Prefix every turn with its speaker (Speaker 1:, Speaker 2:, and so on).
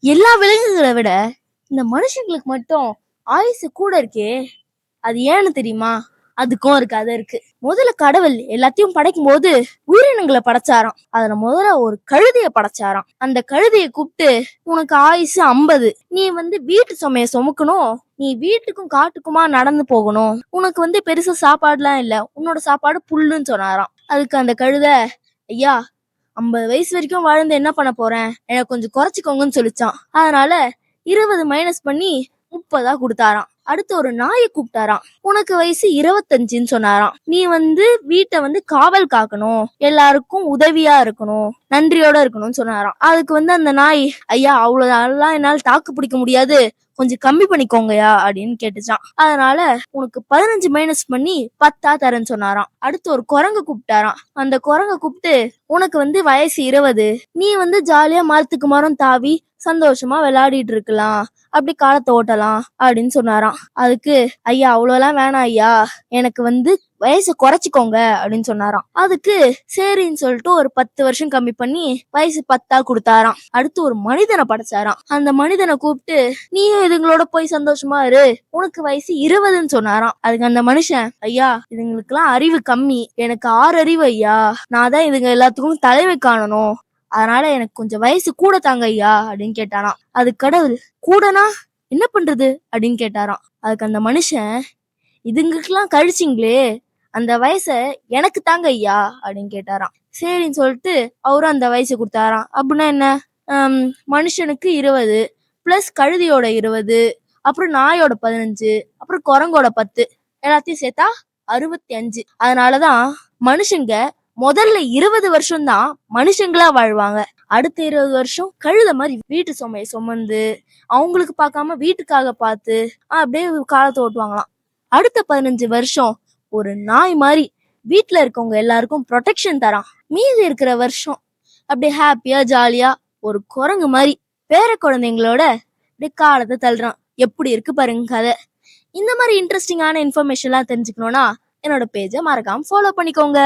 Speaker 1: எல்லா விலங்குகளை விட இந்த மனுஷங்களுக்கு மட்டும் ஆயுசு கூட இருக்கே, அது ஏன்னு தெரியுமா? அதுக்கும் ஒரு கதை இருக்கு. முதல்ல கடவுள் எல்லாத்தையும் படைக்கும் போது உயிரினங்களை படைச்சாராம். அதுல முதல்ல ஒரு கழுதைய படைச்சாராம். அந்த கழுதைய கூப்பிட்டு, உனக்கு ஆயுசு 50, நீ வீட்டு சுமைய சுமக்கணும், நீ வீட்டுக்கும் காட்டுக்குமா நடந்து போகணும், உனக்கு பெருசா சாப்பாடுலாம் இல்ல, உன்னோட சாப்பாடு புல்லுன்னு சொன்னாராம். அதுக்கு அந்த கழுதை, ஐயா 50 வயசு வரைக்கும் வாழ்ந்து என்ன பண்ண போறேன், எனக்கு கொஞ்சம் குறைச்சிக்கோங்கன்னு சொல்லிச்சான். அதனால 20 மைனஸ் பண்ணி 30 கொடுத்தாராம். அடுத்து ஒரு நாயை கூப்பிட்டாராம். உனக்கு வயசு 25ன்னு சொன்னாராம். நீ வீட்டை காவல் காக்கணும், எல்லாருக்கும் உதவியா இருக்கணும், நன்றியோட இருக்கணும்னு சொன்னாராம். அதுக்கு அந்த நாய், ஐயா அவ்வளவுதான் என்னால தாக்கு பிடிக்க முடியாது, கொஞ்சம் கம்மி பண்ணிக்கோங்கயா அப்படின்னு கேட்டுச்சான். அதனால உனக்கு 15 மைனஸ் பண்ணி 10 தரேன்னு சொன்னாராம். அடுத்து ஒரு குரங்கு கூப்பிட்டாராம். அந்த குரங்க கூப்பிட்டு, உனக்கு வயசு 20, நீ ஜாலியா மரத்துக்கு மரம் தாவி சந்தோஷமா விளையாடிட்டு இருக்கலாம், அப்படி காலத்தை ஓட்டலாம் அப்படின்னு சொன்னாராம். அதுக்கு, ஐயா அவ்வளவுலாம் வேணாம் ஐயா, எனக்கு வயசை குறைச்சிக்கோங்க அப்படின்னு சொன்னாராம். அதுக்கு சரின்னு சொல்லிட்டு ஒரு 10 வருஷம் கம்மி பண்ணி வயசு 10 கொடுத்தாராம். அடுத்து ஒரு மனிதனை படைச்சாராம். அந்த மனிதனை கூப்பிட்டு, நீயும் இதுங்களோட போய் சந்தோஷமா இரு, உனக்கு வயசு 20ன்னு சொன்னாராம். அதுக்கு அந்த மனுஷன், ஐயா இதுங்களுக்கு எல்லாம் அறிவு கம்மி, எனக்கு 6 அறிவு ஐயா, நான் தான் இதுங்க எல்லாத்துக்கும் தலைமை காணணும், அதனால எனக்கு கொஞ்சம் வயசு கூட தாங்க ஐயா அப்படின்னு கேட்டாராம். அது கடவுள், கூடனா என்ன பண்றது அப்படின்னு கேட்டாராம். அதுக்கு அந்த மனுஷன், இதுங்களுக்கெல்லாம் கழிச்சிங்களே, அந்த வயசை எனக்கு தாங்க ஐயா அப்படின்னு கேட்டாராம். சரின்னு சொல்லிட்டு அவரும் அந்த வயசு கொடுத்தாராம். அப்படின்னா என்ன, மனுஷனுக்கு 20 பிளஸ் கழுதியோட 20, அப்புறம் நாயோட 15, அப்புறம் குரங்கோட 10, எல்லாத்தையும் சேர்த்தா 65. அதனாலதான் மனுஷங்க முதல்ல 20 வருஷம் தான் மனுஷங்களா வாழ்வாங்க. அடுத்த 20 வருஷம் கழுத மாதிரி வீட்டு சுமையை சுமந்து அவங்களுக்கு பார்க்காம வீட்டுக்காக பார்த்து அப்படியே காலத்தை ஓட்டுவாங்களாம். அடுத்த 15 வருஷம் ஒரு நாய் மாதிரி வீட்டுல இருக்கவங்க எல்லாருக்கும் ப்ரொடெக்ஷன் தரான். மீதி இருக்கிற வருஷம் அப்படியே ஹாப்பியா ஜாலியா ஒரு குரங்கு மாதிரி பேர குழந்தைங்களோட அப்படியே காலத்தை தள்ளுறான். எப்படி இருக்கு பாருங்க கதை. இந்த மாதிரி இன்ட்ரெஸ்டிங்கான இன்ஃபர்மேஷன் எல்லாம் தெரிஞ்சுக்கணும்னா என்னோட பேஜை மறக்காம ஃபாலோ பண்ணிக்கோங்க.